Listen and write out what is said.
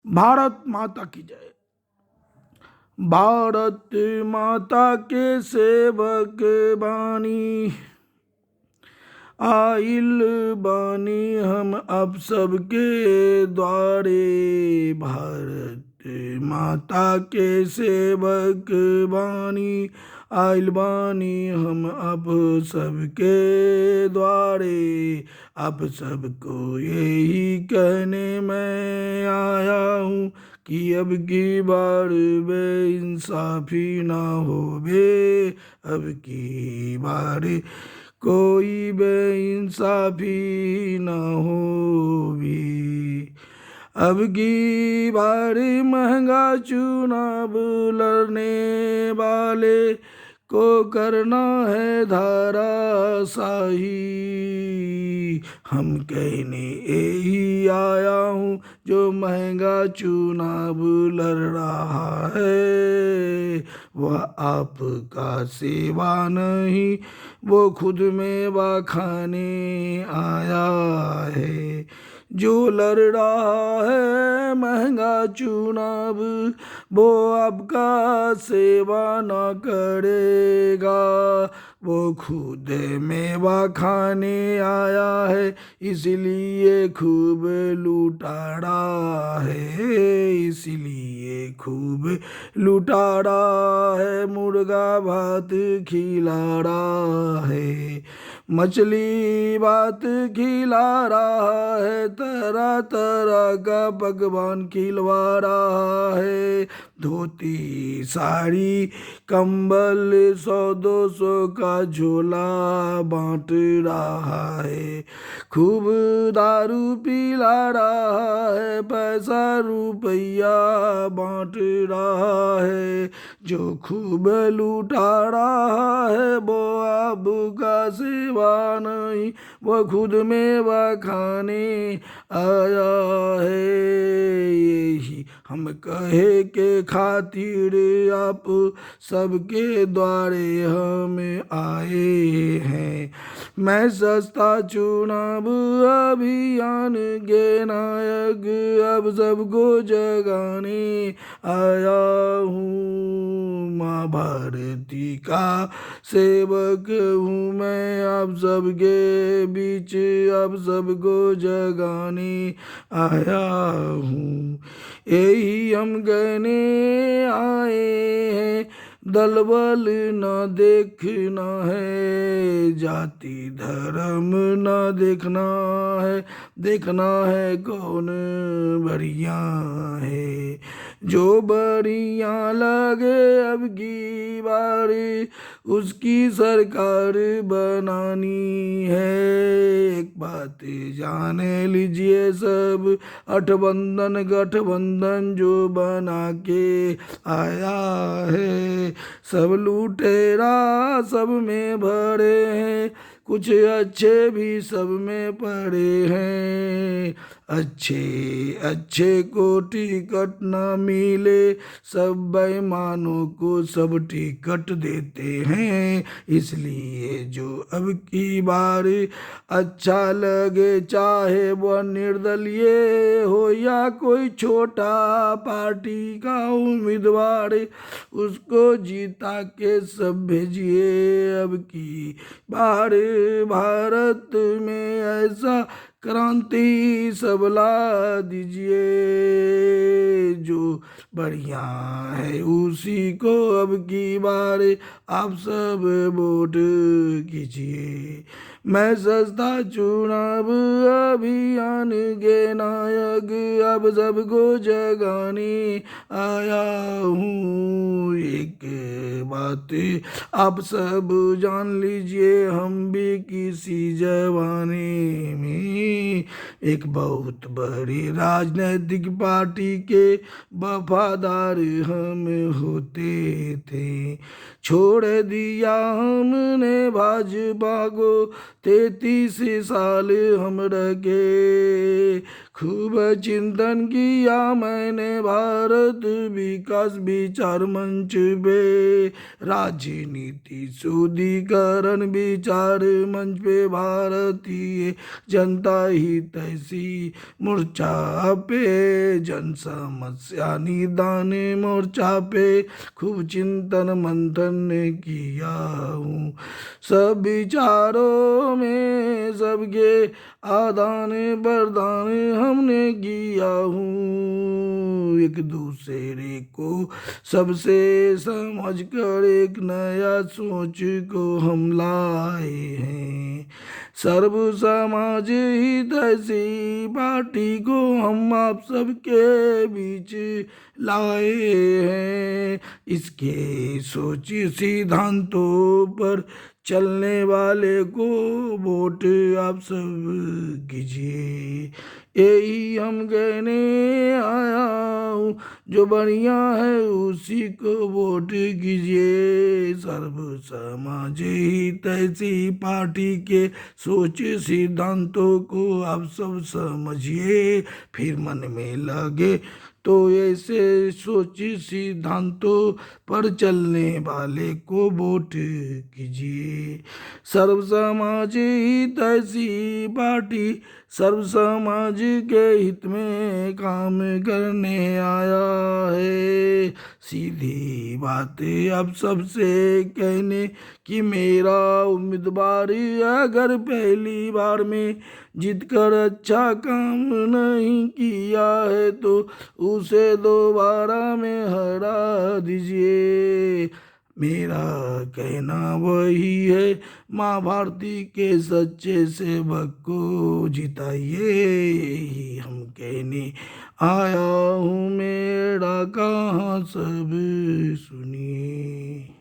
भारत माता की जय। भारत माता के सेवक बानी, आइल बानी हम अब सबके द्वारे। भारत माता के सेवक बानी, आइल बानी हम अब सबके द्वारे। अब सबको यही कहने मैं आया हूँ कि अब की बार बेइंसाफी ना होवे। अब की बार कोई बेइंसाफी ना होवी। अब की बार महंगा चुनाव लड़ने वाले को करना है धाराशाही। हम कहने यही आया हूँ जो महंगा चुनाव लड़ रहा है वह आपका सेवा नहीं, वो खुद मेवा खाने आया है। जो लड़ रहा है महंगा चुनाव वो आपका सेवा ना करेगा, वो खुद मेवा खाने आया है इसलिए खूब लुटाड़ा है। इसलिए खूब लुटाड़ा है, मुर्गा भात खिला रहा है, मछली भात खिला रहा है, तरह तरह का पकवान खिलवा रहा है। धोती साड़ी कंबल 100-200 का झोला बांट रहा है, खूब दारू पिला रहा है, पैसा रुपया बांट रहा है। जो खूब लूटा रहा है वो आपका सेवा नहीं, वो खुद मेवा खाने आया है। यही हम कहे के खातिर आप सबके द्वारे हम आए हैं। मैं सस्ता चुनाव अभियान के नायक अब सबको जगाने आया हूँ। माँ भारती का सेवक हूँ मैं अब सबके बीच अब सबको जगाने आया हूँ। यही हम कहने आए हैं, दल बल न देखना है, जाति धर्म न देखना है, देखना है कौन बढ़िया है। जो बढ़िया लगे अब की बारी उसकी सरकार बनानी है। एक बात जान लीजिए सब, गठबंधन जो बना के आया है सब लुटेरा सब में भरे हैं, कुछ अच्छे भी सब में पड़े हैं। अच्छे को टिकट न मिले, सब बेईमानों को सब टिकट देते हैं। इसलिए जो अब की बार अच्छा लगे चाहे वह निर्दलीय हो या कोई छोटा पार्टी का उम्मीदवार, उसको जीता के सब भेजिए। अब की बार भारत में ऐसा क्रांति सब ला दीजिए, जो बढ़िया है उसी को अब की बार आप सब वोट कीजिए। मैं सस्ता चुनाव अभियान के नायक अब सबको जगाने आया हूँ। एक बात आप सब जान लीजिए, हम भी किसी जमाने में एक बहुत बड़ी राजनीतिक पार्टी के वफादार हम होते थे। छोड़ दिया हमने भाजपा को, 33 साल हम रह के खूब चिंतन किया मैंने भारत विकास विचार मंच पे, राजनीति शुद्धिकरण विचार मंच पे, भारतीय जनता हितैषी मोर्चा पे, जन समस्या निदान मोर्चा पे खूब चिंतन मंथन किया हूँ। सब विचारों में सबके आदान प्रदान हमने किया हूँ। एक दूसरे को सबसे समझ कर एक नया सोच को हम लाए हैं। सर्व समाज हितैषी पार्टी को हम आप सबके बीच लाए हैं। इसके सोच सिद्धांतों पर चलने वाले को वोट आप सब कीजिए, यही हम कहने आया हूँ। जो बढ़िया है उसी को वोट कीजिए। सर्व समाज हितैषी पार्टी के सोच सिद्धांतों को आप सब समझिए, फिर मन में लगे तो ऐसे सोच सिद्धांतों पर चलने वाले को वोट कीजिए। सर्व समाज हितैषी पार्टी सर्व समाज के हित में काम करने आया है। सीधी बात अब सबसे कहने कि मेरा उम्मीदवार अगर पहली बार में जीत कर अच्छा काम नहीं किया है तो उसे दोबारा में हरा दीजिए। मेरा कहना वही है, माँ भारती के सच्चे सेवक को जिताइए, यही हम कहने आया हूँ। मेरा कहाँ सब सुनिए।